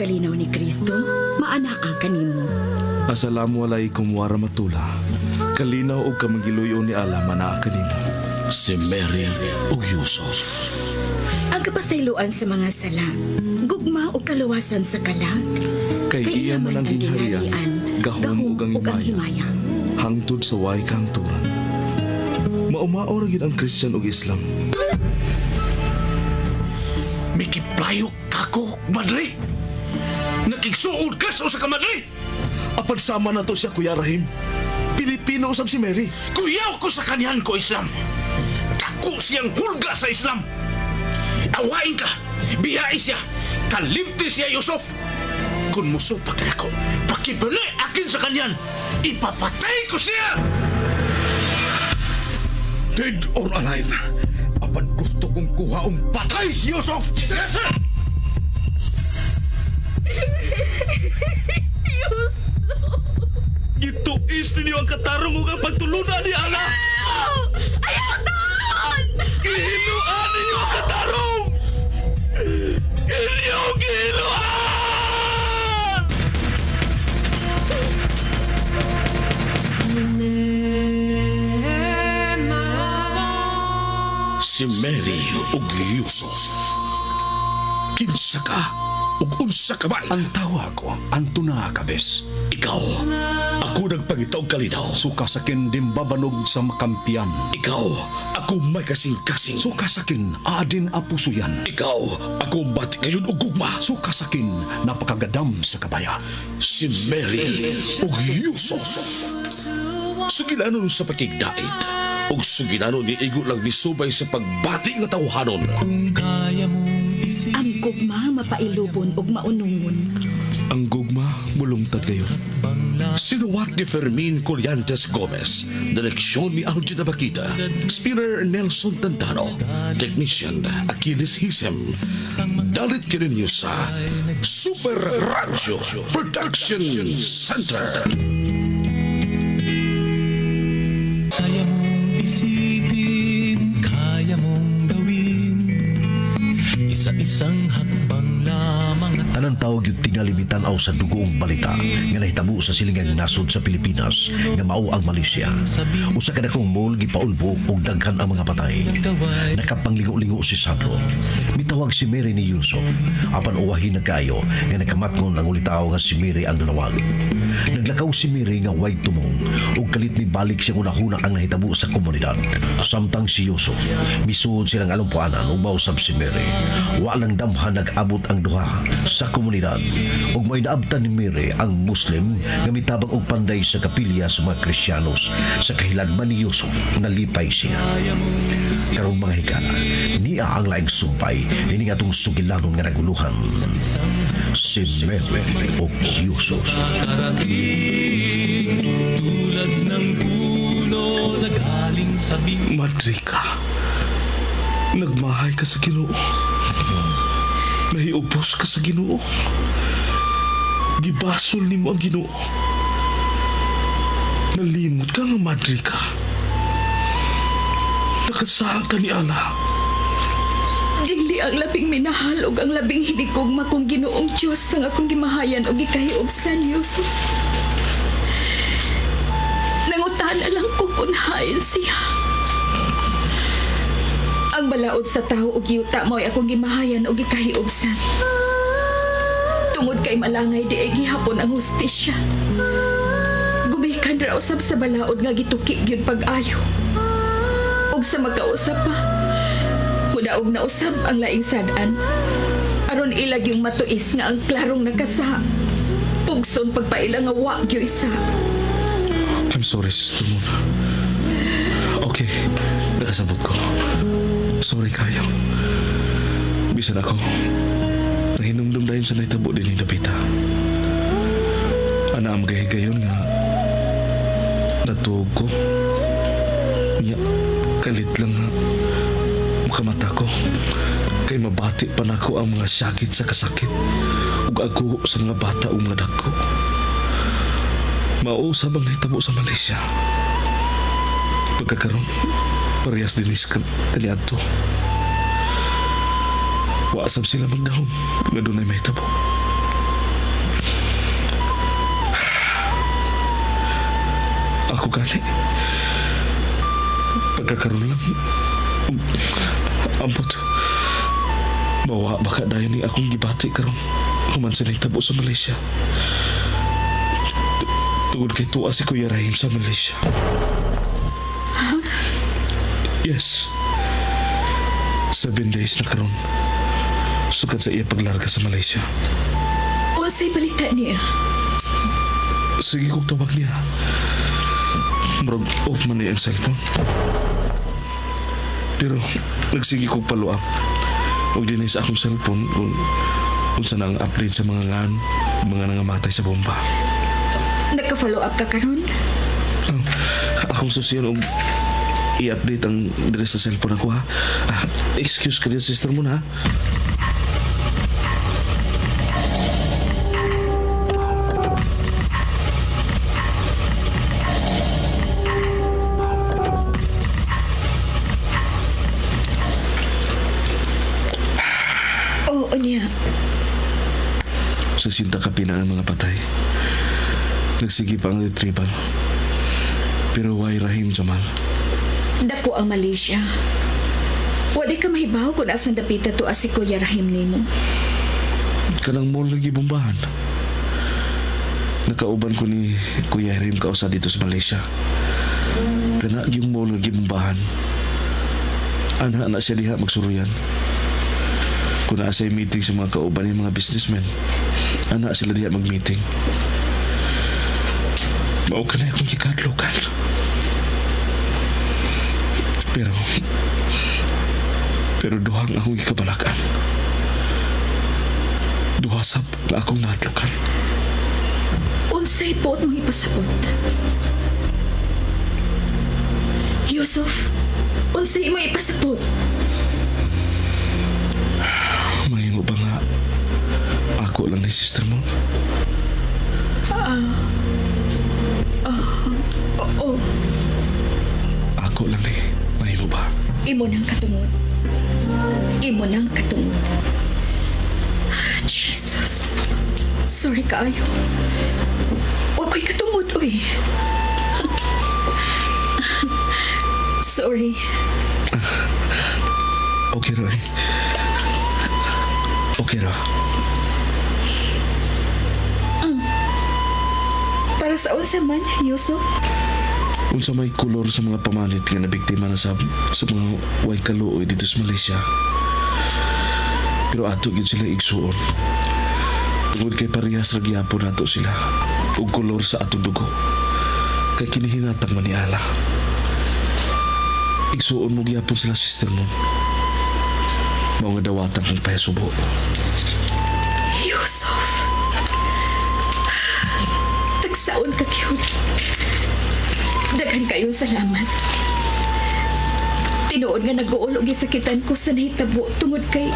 pagkalinaw ni Kristo, maanaa kanimo. Assalamualaikum warahmatullah. Kalinaw og kamanggiluyo ni Allah manaa kanimo. Si Mary ug Yusuf. Ang kapasayloan sa mga sala, gugma o kaluwasan sa kalag. Kay iya man ang gingharian, gahom ug ang himaya. Hangtod sa way kahangturan. Maumao ra gid ang Christian ug Islam. Mikiplayo kako, Madre. Nakigsuod ka sa usa ka Madre. Apan sama na to siya, Kuya Rahim. Pilipino usab si Mary. Kuyaw ko sa kanyan ko Islam. Dako siyang hulga sa Islam. Awain ka, biyain siya, kalimti siya Yusuf. Kung musupak ka ako, pakibali akin sa kanyan, ipapatay ko siya! Dead or alive, apan gusto kong kuhaong patay si Yusuf! Yes, sir! Yusuf! Gituis ninyo ang katarong ug ang pagtulunan ni Allah. Ayaw doon! Gihinuan ninyo ang katarong! Inyong gihinuan! Si Mary ug Yusuf. Kinsa ka ug unsa ka man? Ang tawag ko, Antuna Kabes. Ikaw, ako nagpangitaw kalinaw. Suka sakin dimbabanog sa makampian. Ikaw, ako may kasing-kasing. Suka sakin adin apusuyan. Ikaw, ako bati ngayon og gugma. Suka sakin napakagadam sa kabayan. Si Mary ug Yusuf. Sugilanon sa pakigdait ug sugilanon ni igo lang nisubay sa pagbati nga tawhanon. Ang gugma mapailubon ug maunungon. Ang gugma bulungtad kayo. Sinuwat ni Fermin Colliantes Gomez, direksyon ni Algina Bakita, spinner Nelson Tantano, technician Achilles Hisem. Dalit kininyo sa Super Rancho Production Center. Kaya mong isipin, kaya mong gawin, isa-isang hakbang lamang at Tanang tawag yung tingalimitan aw sa dugoong balita nga nahitabo sa silingang nasod sa Pilipinas nga mao ang Malaysia. Usa ka dakong mall gipaulbo og daghan ang mga patay. Nakapanglingo-lingo si Sablo. Mitawag si Mary ni Yusuf. Apan uwahin na kayo nga nakamatngon ang ulitaw nga si Mary ang nanawag. Naglakaw si Mary nga way tumong ug kalit ni balik siya unahuna ang nahitabo sa komunidad. Samtang si Yusuf misuod silang alumpuanan ug mausab si Mary. Wa lang damhan nag-abot ang duha sa komunidad ug may naabtan ni Mary ang Muslim nga mitabang og panday sa kapilya sa mga Kristiyanos sa kahilanman ni Yusuf nalipay siya. Karong mga higala, niya ang laing sumpay ini nga tong sugilanon nga naguluhan. Si Mary ug Yusuf. karating tulad ng puno na galing sa bing. Madre ka. Nagmahay ka sa Ginoo. Nahiubos ka sa Ginoo. Gibasol nimo ang Ginoo. Nalimot ka nga madre ka. Nakasaad ka ni Allah. Dili ang labing minahal ug ang labing hinigugma kong Ginoong Diyos ang akong gimahayan ug gikahiubsan, Yusuf. Nangutana lang ko kung hain siya. Ang balaod sa tao ug yuta mo'y akong gimahayan ug gikahiubsan. Tungod kay malangay di ay gihapon ang hustisya. Gumikan ra usab sa balaod nga gituki gyud pag-ayo. Ug sa magkausap pa, mudaog na usab ang laing sad-an. Aron ilag yung matuis nga ang klarong nakasa. Pugson pagpaila nga wa gyud isa. I'm sorry, Sister Mona. Okay, nakasabot ko. Sorry kayo. Bisan ako, nahinumdum dahil sa naitabo din ni Dapita. Ana ang gayon nga nagtuog ko. Nya, kalit lang nga makamata ko. Kay mabati pa na ako ang mga sakit sa kasakit ug ako sa mga bata ug mga dagko. Mausab ang nahitabo sa Malaysia. Pagkakaroon, parehas dinis kaniadto. Wasab sila magdahon nga doon ay mahitabo. Ako gani. Pagkakaroon lang. Ambot. Mawa baka dahil ni akong gibati karon. Human sa tabo sa Malaysia. Tungod kay tuwa si Kuya Rahim sa Malaysia. Yes. 7 days na karon. Sukad sa iya paglarga sa Malaysia. Unsay balita niya? Sige kong tawag niya. Murag off man niya ang cellphone. Pero nagsige kong follow up. Huwag din sa akong cellphone kung saan ang update sa mga nangamatay sa bomba. Nagka-follow up ka karon? Akong susiyan i-update ang dire sa cellphone ako ha. Excuse ka din sister mo na ha. Oo niya. Sa sinta kapina ang mga patay. Nagsige pa ang retrieval. Pero why Rahim Jamal? Dako ang Malaysia. Wadi ka mahibaw kung asan dapita to si Kuya Rahim nimo. Kanang mall lagi bombahan. Nakauban ko ni Kuya Rahim kausa dito sa Malaysia. Kana yung mall lagi bombahan. Ana siya diha magsuruyan. Kung naasay meeting sa mga kauban ng mga businessmen, ana sila diha mag-meeting. Mao ka na akong kikadlokan. Pero duhang akong ikabalakan. Duhasap na akong nadlokan. Unsay pot mong ipasabot? Yusuf, unsay mo ipasabot? May mo ba nga ako lang ni sister mo? Oo. Ako lang ni. May mo ba? Imo nang katungod. Imo nang katungod. Jesus. Sorry kaayo. Huwag ko'y katungod, uy. Sorry. Okay, Roy. Okay, Roy. Para sa unsa man, Yusuf? Unsa may kulor sa mga pamanit nga nabiktima na sa mga way kaluoy dito sa Malaysia. Pero ato gid sila igsuon. Tungod kay parehas ra gyapon nato sila ug kulor sa atong dugo. Kay kinihinatang man ni Allah. Igsuon mo gyapon sila sister mo. Mao nga dawatan kang pahisubo. Yusuf. Tagsaon ka, cute. Daghan kayong salamat. Tinuod nga nag-uulog sakitan ko sa nahitabo tungod kay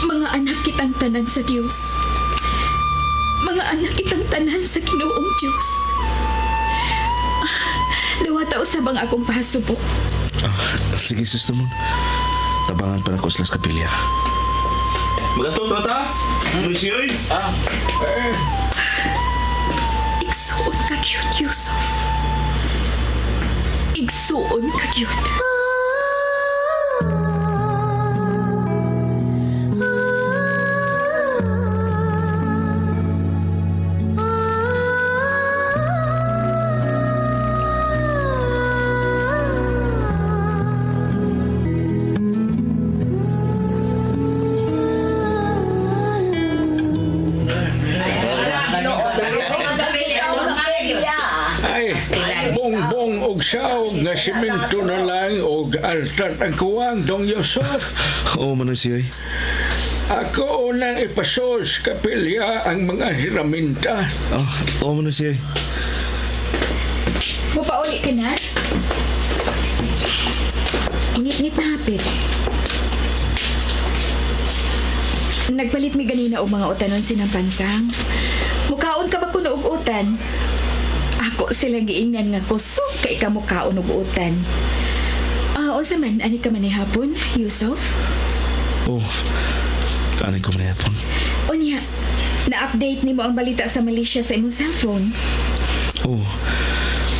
mga anak kitang tanan sa Diyos. Mga anak kitang tanan sa Ginoong Diyos. Dawata usabang akong pahasubo. Sige, sister mo. Tabangan pa na ko sila sa kapilya. Magato, brata? Luisioy? Igsuon ka, cute, Yusuf. Igsuon ka, cute. Ay, bongbong og sawg nga simento na lang og altar ang kuwang Dong Yusuf. Oo, Manoy. Ako unang ipasos kapilya ang mga hiraminta. Oo, Manoy. Mupauli ka na? Ngit-ngit na hapit. Nagpalit mi ganina og mga utanon sinampansang. Mukaon ka ba kuno og utan? Ako silang giingnan nga kusog kay ka mukaon og utan. Unsa man ani ka man ni hapon, Yusuf? Oo. Kanin ko man yapon. Unya, na-update nimo ang balita sa Malaysia sa imong cellphone. Oo.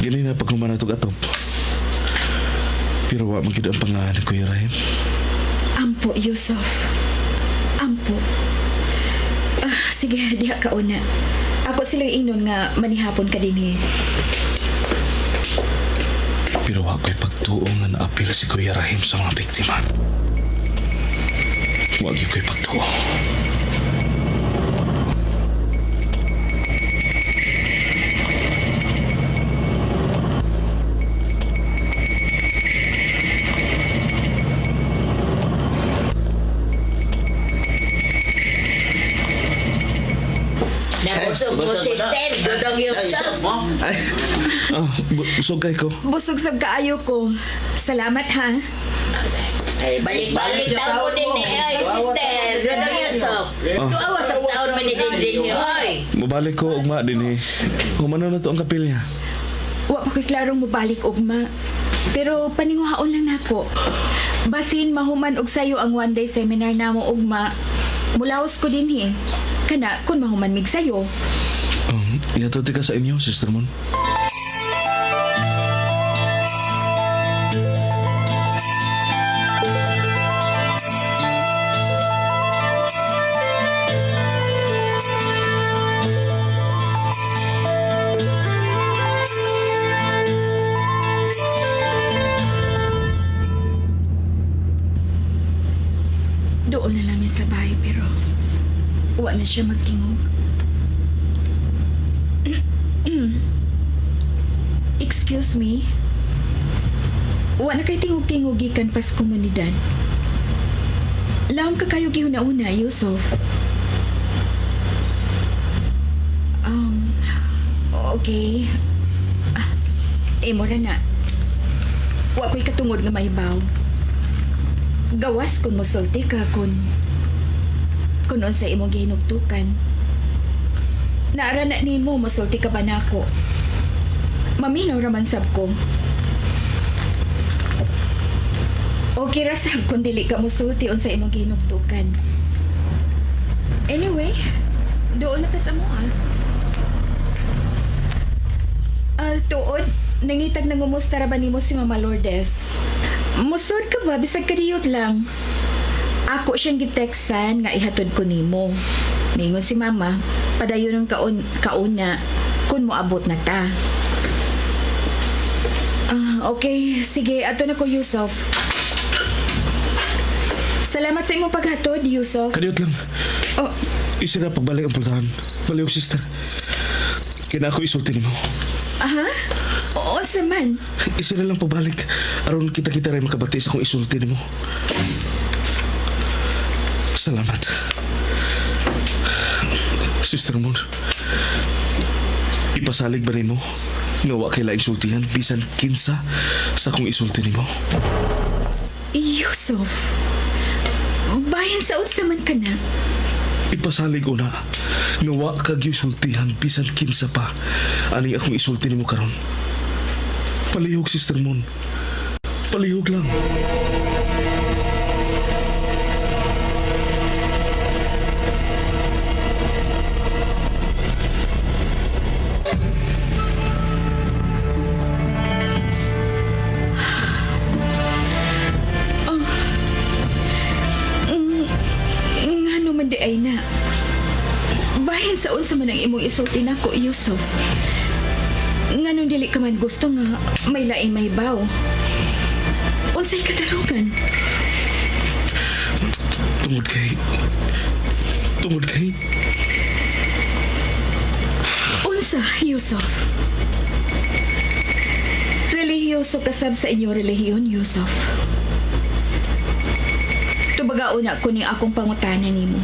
Gini na pag humana itong atop. Pero wa magiging ang pangalan ko, Rahim. Ampo, Yusuf. Ampo. Sige, diha ka una. Ako silang inon nga manihapon ka din eh. Pero wa ko'y pagtuong nga naapil si Kuya Rahim sa mga biktima. Wag ko'y pagtuong. Nabusog mo, sister. Dudong yung Ay, busog kay ko. Busog sa kaayo ko. Salamat ha. Ay, balik-balik taon mo din eh, ay, sister. Dudong yung Tuawa sa taon mo ni din niyo, ay. Mabalik ko, ugma din eh. Humana na to ang kapilya. Wa pa ko'y klarong mobalik ugma. Pero paninguhaon lang nako. Basin mahuman og sayo ang one day seminar namo ugma. Mulaos ko din eh. Kana kun mahuman mig sayo. Yato ka sa inyo, Sister Mon. Doon na lang yan sa bahay pero wa na siya magtingog. Excuse me? Wa na kay tingog-tingog gikan pas komunidad. Laom ka kayo gihuna-una, Yusuf. Okay. Imo ra na. Wa ko'y katungod nga mahibaw. Gawas kung musulti ka kung unsa imong gihinugtukan. Naara na nimo musulti ka ba nako? Maminaw raman sab ko. Okay ra sab kung dili ka musulti unsa imong gihinugtukan. Anyway, doon na ta sa moa. Tuod, nangitag na ngumusta ra ba nimo si Mama Lourdes? Musod ka ba? Bisag kadiyot lang. Ako siyang giteksan nga ihatod ko nimo. Mingon si Mama, padayon ng kauna kung mo abot na ta. Okay, sige, ato na ko, Yusuf. Salamat sa imong paghatod, Yusuf. Kadiyot lang. Oh, Isa na pagbalik ang pultahan. Baliw, sister. Kina ako isulti mo. aha? Oo, saman. Isa na lang pagbalik. Aron kita-kita rin makabati sa kong isulti mo. Salamat. Sister Moon, ipasalig ba nimo nga wa kay laing sultihan bisan kinsa sa kong isulti nimo? Yusuf, bayan sa unsa man ka na. Ipasalig una nga wa kag isultihan bisan kinsa pa ani akong isulti nimo karon. Palihog, Sister Moon. Palihog lang. Ngano man di ay na. Bahin sa unsa man ang imong isulti nako, Yusuf. Nganong dili ka man gusto nga may laing mahibaw. Unsay katarungan? Tungod kay Unsa, Yusuf? Relihiyoso kasab sa inyo relihiyon, Yusuf. Tubagauna ko ni akong pangutanan nimo.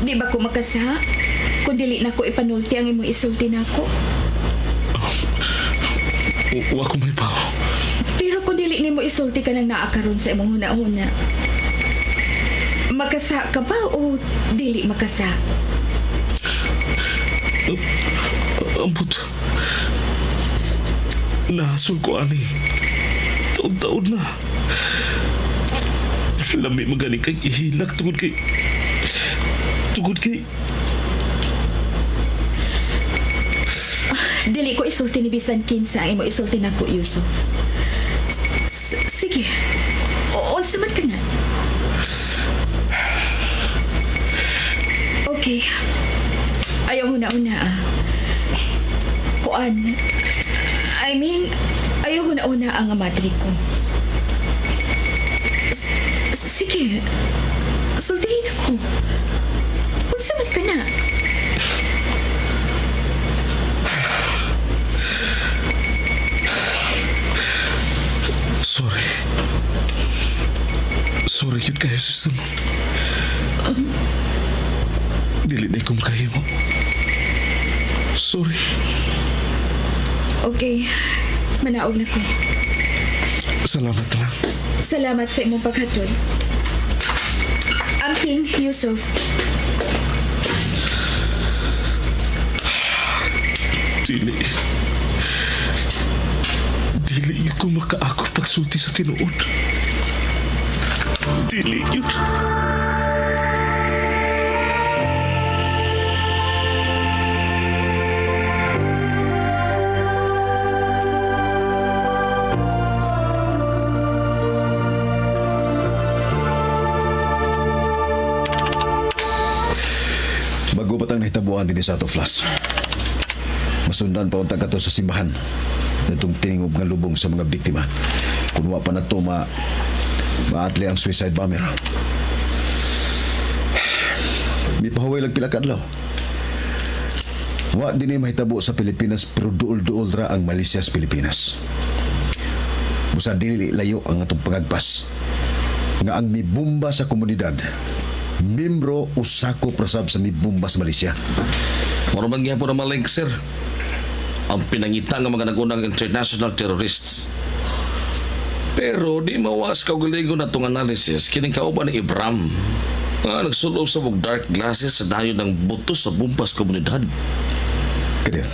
Di ba ko makasa? Kung dili na ko ipanulti ang imong isulti nako. wa ko may pao. Pero kung dili nimo isulti ka nang naakaron sa imong huna-huna, makasa ka ba o dili makasa? Ambot. Nahasol ko ani. Taon-taon na. Lami magani kay ihilak tungod kay Dili ko isulti ni bisan kinsa ang imo isulti nako, Yusuf. Sige. Unsa man ka na? Okay. Ayaw huna-una Kuan. Ayaw huna-una ang madre ko. Sige. Sultihin ako. Unsa man ka na? Sorry yun kayo sa mo. Dili na ko makahimo. Sorry. Okay. Manaog na ko. Salamat lang. Salamat sa imong paghatod. Amping, Yusuf. Dili yun ko makaako pagsulti sa tinuod. Dili yun. Bago pa tang nahitabuan din sa ato, Flas. Masundan pa unta kato sa simbahan. Natong tingob nga lubong sa mga biktima. Kung wa pa na to maatli ang suicide bomber. May pahuway lang pila kadlaw. Wa din mahitabo sa Pilipinas pero duol-duol ra ang Malaysia sa Pilipinas. Busa dili layo ang atong pangagpas. Nga ang mibumba sa komunidad, membro o sakop rasab sa mibumba sa Malaysia. Maramang po na malink, sir. Ang pinangita ng mga nagunang international terrorists. Pero di mawas kaugalingon na itong analysis kining kauban ni Ibram nga nagsulo sa mong dark glasses sa dayon ng buto sa bumpas komunidad. Kaya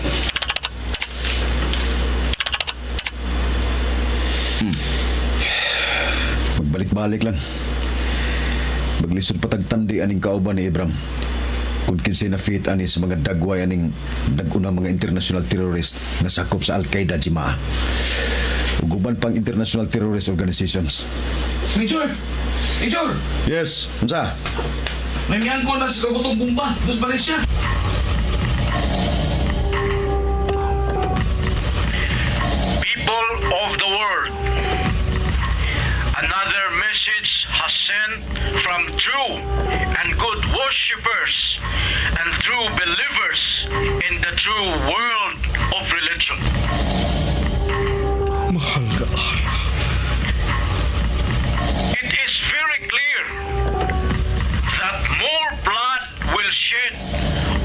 magbalik-balik lang. Maglisod patagtandi aning kauban ni Ibram. Kung kinsay na fit ani sa mga dagway aning nag-unang mga international terrorist na sakop sa Al-Qaeda Jimaa. Uguban pang international terrorist organizations. Major! Major! Yes, unsa? May miyangko na sa kabutong bomba dos Malaysia. People of the world, another message has sent from true and good worshippers and true believers in the true world of religion. Mahal na Allah. It is very clear that more blood will shed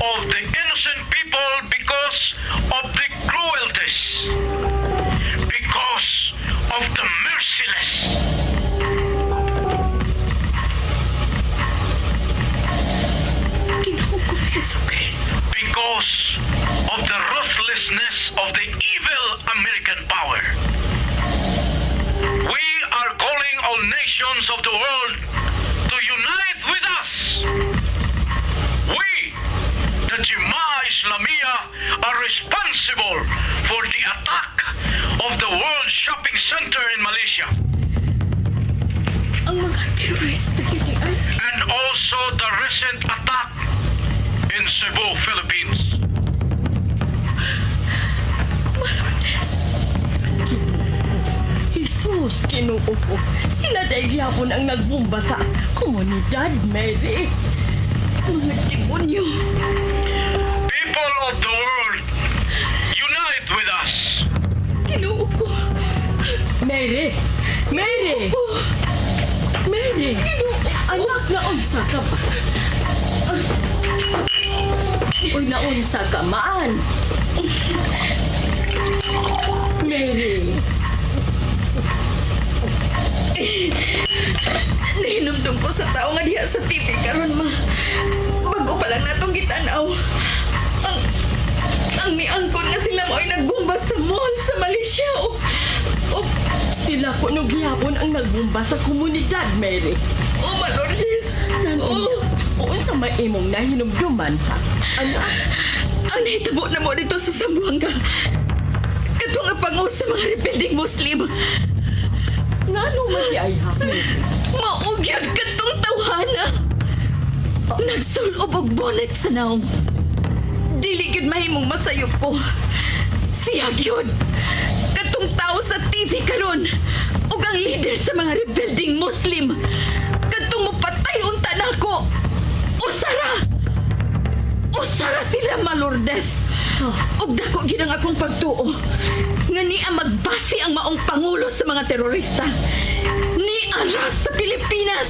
of the innocent people because of the cruelties, because of the merciless. Ginoong ko Yesu Kristo. Because of the ruthlessness of the evil American power. We are calling all nations of the world to unite with us. We, the Jemaah Islamiyah, are responsible for the attack of the World Shopping Center in Malaysia. Ang mga terorista yun ay... And also the recent attack in Cebu, Philippines. Malordes. Jesus, Ginoo ko. Sila dahil yapon ang nagbumba sa komunidad, Mary. Mga demonyo. People of the world, unite with us. Ginoo ko. Mary! Mary! Mary! Anak, naunsa ka ba? Uy, naunsa ka maan. Mary! Nahinumdum ko sa tao nga diha sa TV karon ma. Bago pa lang natong gitanaw. Ang miangkon nga sila mo'y nagbumba sa mall sa Malaysia. Sila ko nung gihapon ang nagbumba sa komunidad, Mary. Malordes. Nanon, sa may imong nahinumduman, ha? Anak, Ang nahitabo na mo dito sa Zamboanga. Katong nga pangu sa mga rebelding Muslim. Ngano man di ay hapon? Maugyod katong tawhana. Nagsulob og bonnet sa naong. Dili gyud mahimong masayop ko. Siya gyud. Katong tao sa TV karon ug ang leader sa mga rebelding Muslim. Katong mopatay unta nako. Usara sila Malordes. Ug dako gyud ang akong pagtuo nga ni ang magbasi ang maong pangulo sa mga terorista. Ni aras sa Pilipinas.